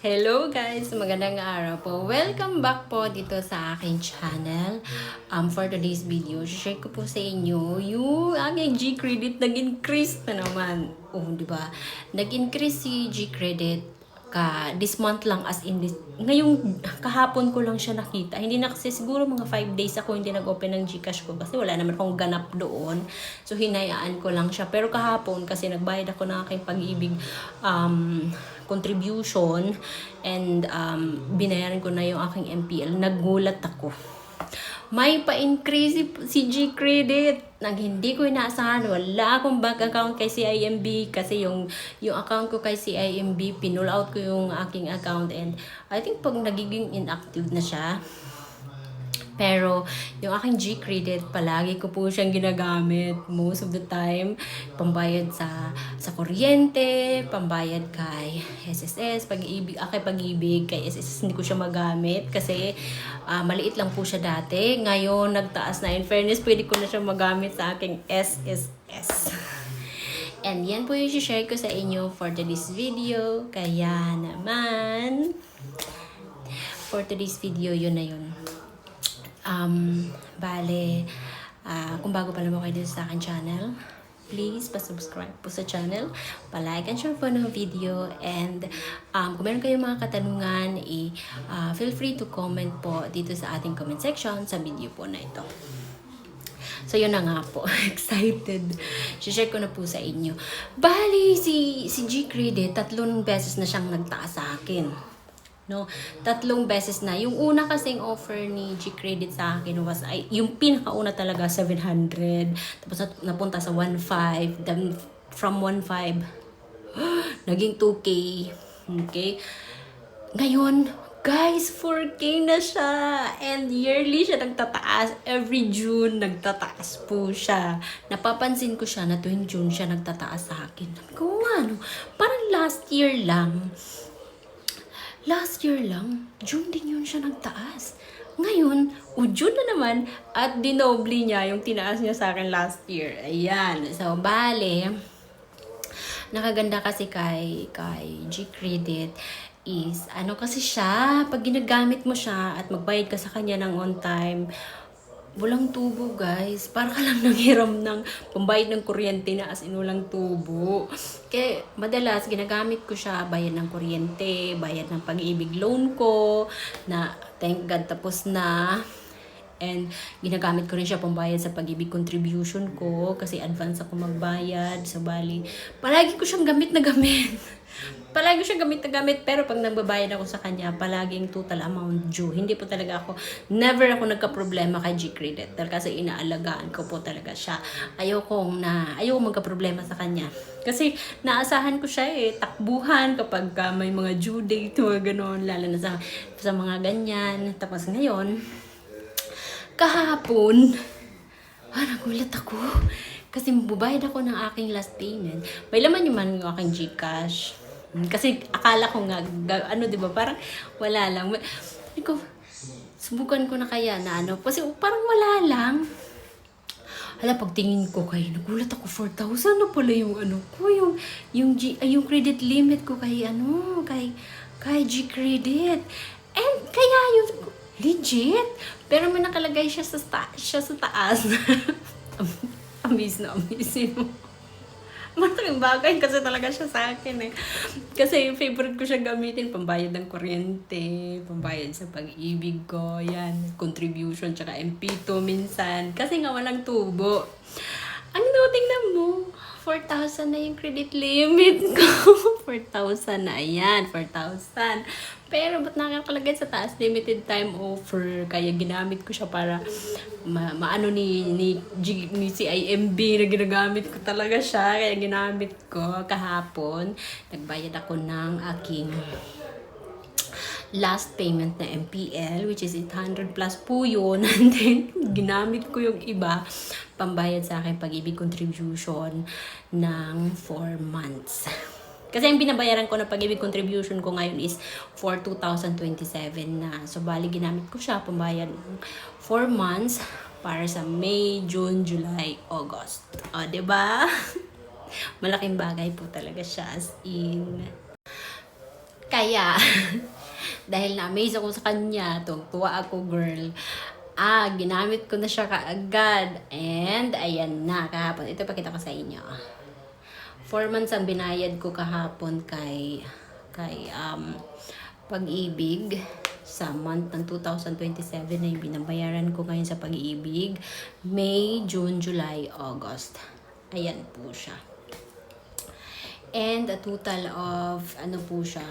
Hello guys! Magandang araw po. Welcome back po dito sa aking channel. For today's video, share ko po sa inyo yung aking G-Credit nag-increase na naman. Oh, di ba? Nag-increase si G-Credit this month lang, as in this, ngayong kahapon ko lang siya nakita. Hindi na kasi siguro mga 5 days ako hindi nag-open ng GCash ko kasi wala naman akong ganap doon. So hinayaan ko lang siya. Pero kahapon kasi nagbayad ako ng aking pag-ibig contribution and binayaran ko na yung aking MPL. Nagulat ako. May pa-increase si G-Credit. Nang hindi ko inaasahan, wala akong bank account kay CIMB kasi yung account ko kay CIMB, pinull out ko yung aking account and I think pag nagiging inactive na siya. Pero yung aking G-Credit, palagi ko po siyang ginagamit most of the time. Pambayad sa kuryente, pambayad kay SSS, pag-ibig, pag-ibig, kay SSS hindi ko siya magamit kasi maliit lang po siya dati. Ngayon, nagtaas na. In fairness, pwede ko na siya magamit sa aking SSS. And yan po yung share ko sa inyo for today's video. Kaya naman, for today's video, yun na yun. Kung bago pa naman kayo dito sa akin channel, please pa-subscribe po sa channel, pa-like and share po ng video, and kung meron kayong mga katanungan, feel free to comment po dito sa ating comment section sa video po na ito. So, yun na nga po. Excited. Share ko na po sa inyo. Si G-Credit, 3 beses na siyang nagtaas sa akin. No, 3 beses na. Yung una kasing offer ni G-Credit sa akin was, yung pinakauna talaga, 700. Tapos napunta sa 1.5. Then, from 1.5, naging 2K. Okay? Ngayon, guys, 4K na siya. And yearly siya nagtataas. Every June, nagtataas po siya. Napapansin ko siya na tuwing June siya nagtataas sa akin. Kung ano, parang last year lang, June din yun siya nagtaas. Ngayon, June na naman, at dinoble niya yung tinaas niya sa akin last year. Ayan. So, nakaganda kasi kay G-Credit is, kasi siya, pag ginagamit mo siya at magbayad ka sa kanya ng on time, walang tubo, guys. Para ka lang nanghiram ng pambayad ng kuryente na as in walang tubo. Kaya madalas ginagamit ko siya, bayad ng kuryente, bayad ng pag-ibig loan ko, na thank God tapos na. And ginagamit ko rin siya pambayad sa pag-ibig contribution ko kasi advance ako magbayad. So palagi ko siyang gamit na gamit. Palagi siyang gamit na gamit, pero pag nagbabayad ako sa kanya, palaging total amount due. Hindi po talaga never ako nagka-problema kay G-Credit. Kasi inaalagaan ko po talaga siya. Ayoko magka-problema sa kanya. Kasi naasahan ko siya takbuhan kapag may mga due date, mga ganon, lalo na sa mga ganyan. Tapos ngayon, kahapon, nagulat ako. Kasi mabubayad ako ng aking last payment. May laman yung aking GCash. Kasi akala ko nga, diba, parang wala lang. Subukan ko na kaya na kasi parang wala lang. Pagtingin ko nagulat ako, 4,000 na pala yung ko, yung credit limit ko kay G-Credit. And kaya yung legit. Pero may nakalagay siya sa taas. Amaze na amaze mo. Malaking bagay kasi talaga siya sa akin Kasi favorite ko siya gamitin, pambayad ng kuryente, pambayad sa pag-ibig ko, yan, contribution, tsaka MP2 minsan. Kasi nga walang tubo. Tingnan mo, 4,000 na yung credit limit ko. 4,000 na, ayan, 4,000. Pero ba't nakakalagay sa taas, limited time offer? Kaya ginamit ko siya para maano ni CIMB na ginagamit ko talaga siya. Kaya ginamit ko kahapon. Nagbayad ako ng aking last payment na MPL, which is 800 plus po yun. And then, ginamit ko yung iba, pambayad sa akin pag-ibig contribution ng 4 months. Kasi yung binabayaran ko na pag-ibig contribution ko ngayon is for 2027 na. So, ginamit ko siya, pambayad 4 months para sa May, June, July, August. O, diba? Malaking bagay po talaga siya as in. Kaya, dahil na-amaze ako sa kanya, tuwa ako, girl. Ginamit ko na siya kaagad. And, ayan na, kahapon. Ito pakita ko sa inyo. 4 months ang binayad ko kahapon kay Pag-ibig. Sa month ng 2027 na yung binabayaran ko ngayon sa Pag-ibig. May, June, July, August. Ayan po siya. And a total of, ano po siya,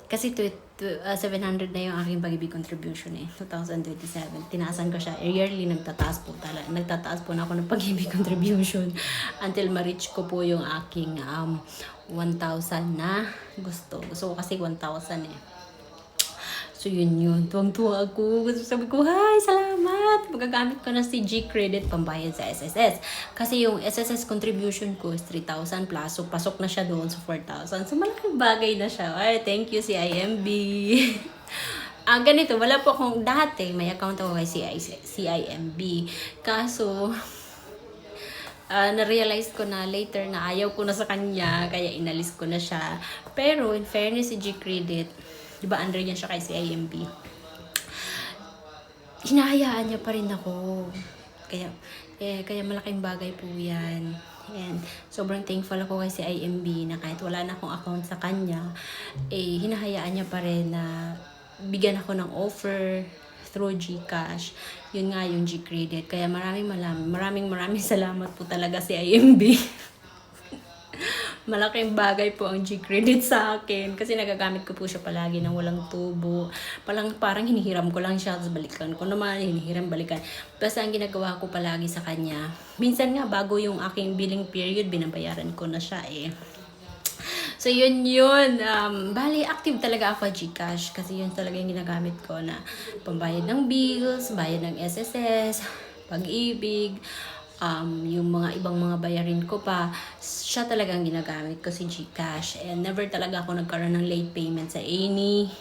kasi 700 na yung aking Pag-ibig contribution 2027. Tinaasan ko siya. Yearly nagtataas po na ako ng Pag-ibig contribution until ma-reach ko po yung aking 1,000 na gusto. Gusto ko kasi 1,000 So yun. Tuwang-tuwa ako. Sabi ko, hi, salamat! Magagamit ko na si G-Credit pambayad sa SSS. Kasi yung SSS contribution ko is 3,000 plus. So pasok na siya doon sa 4,000. So malaking bagay na siya. Ay, thank you CIMB. Ganito, wala po akong dati. May account ako kay CIMB. Kaso, na-realize ko na later na ayaw ko na sa kanya. Kaya inalis ko na siya. Pero in fairness si G-Credit, diba under yan siya kay CIMB, hinahayaan niya pa rin ako. Kaya malaking bagay po yan. And sobrang thankful ako kay CIMB na kahit wala na akong account sa kanya, hinahayaan niya pa rin na bigyan ako ng offer through GCash. Yun nga yung G-Credit. Kaya maraming salamat po talaga CIMB. Malaking bagay po ang G-Credit sa akin. Kasi nagagamit ko po siya palagi ng walang tubo. Parang hinihiram ko lang siya. Tapos balikan ko naman. Balikan. Basta ang ginagawa ko palagi sa kanya. Minsan nga bago yung aking billing period, binabayaran ko na siya So yun. Bali, active talaga ako sa GCash. Kasi yun talaga yung ginagamit ko na pambayad ng bills, bayad ng SSS, Pag-ibig, yung mga ibang mga bayarin ko pa, siya talagang ginagamit ko si GCash. And never talaga ako nagkaroon ng late payment sa any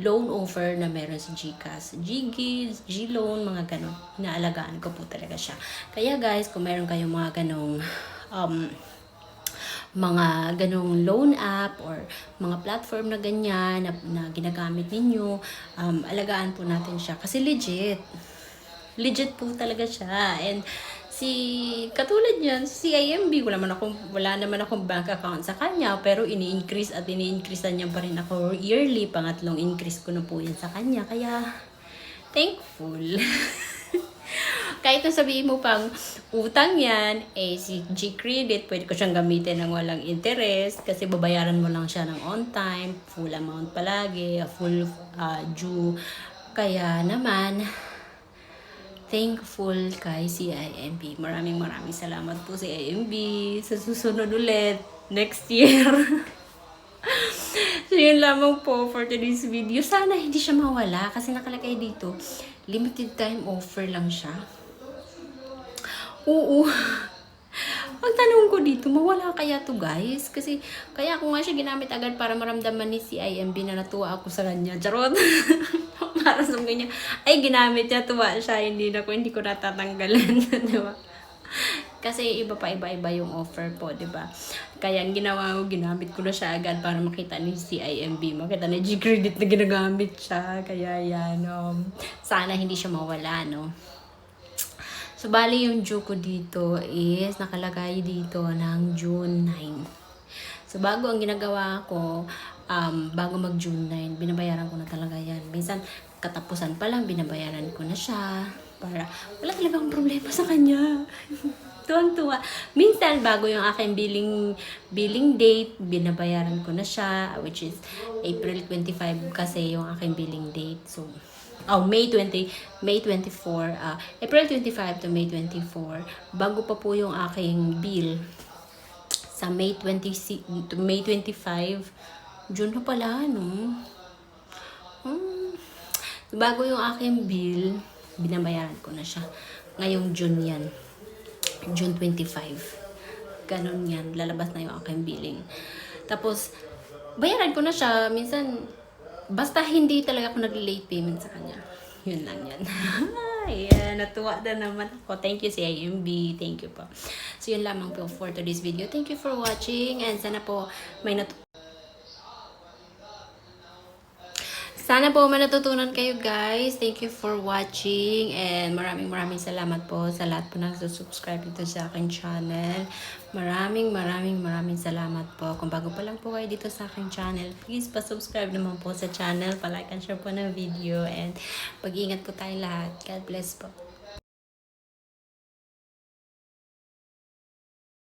loan offer na meron si GCash. G-Gives, G-Loan, mga ganon. Inaalagaan ko po talaga siya. Kaya guys, kung meron kayong mga ganong loan app or mga platform na ganyan na ginagamit ninyo, alagaan po natin siya. Kasi legit po talaga siya. And katulad niyan, si CIMB, wala naman akong bank account sa kanya, pero ini-increasean niya pa rin ako yearly. Pangatlong increase ko na po yan sa kanya. Kaya, thankful. Kahit na sabihin mo pang utang yan, si G-Credit, pwede ko siyang gamitin ng walang interest kasi babayaran mo lang siya ng on time, full amount palagi, full due. Kaya naman, thankful kay CIMB. Maraming salamat po CIMB. Sa susunod ulit, next year. So yun lamang po for today's video. Sana hindi siya mawala kasi nakalagay dito, limited time offer lang siya. Oo. Ang tanong ko dito, mawala kaya to guys? Kasi kaya ako nga siya ginamit agad para maramdaman ni CIMB na natuwa ako sa kanya. Charot. Para sa kanya, ginamit niya, tuwa siya, hindi ko natatanggalan. Diba? Kasi iba yung offer po, diba? Kaya ang ginawa ko, ginamit ko na siya agad para makita ni CIMB, makita ni G-Credit na ginagamit siya. Kaya yan, sana hindi siya mawala, no? So, bali yung due ko dito is nakalagay dito ng June 9. So, bago ang ginagawa ko, bago mag-June 9, binabayaran ko na talaga yan. Minsan, katapusan pa lang, binabayaran ko na siya. Para wala talaga akong problema sa kanya. Tuwang-tuwa. Minsan, bago yung aking billing date, binabayaran ko na siya, which is April 25 kasi yung aking billing date. So, May 24, April 25 to May 24, bago pa po yung aking bill sa May 26 to May 25, June na pala, no? Bago yung aking bill, binabayaran ko na siya. Ngayong June yan. June 25. Ganon yan. Lalabas na yung aking billing. Tapos, bayaran ko na siya. Minsan, basta hindi talaga ako nag-late payment sa kanya. Yun lang yan. Ayan, natuwa na naman ako. Thank you CIMB. Thank you po. So, yun lamang po for today's video. Thank you for watching. And sana po may Sana po manatutunan kayo guys. Thank you for watching and maraming salamat po sa lahat po nagsusubscribe dito sa aking channel. Maraming salamat po. Kung bago pa lang po kayo dito sa aking channel, please pa-subscribe naman po sa channel, pa-like and share po ng video, and pag-iingat po tayo lahat. God bless po.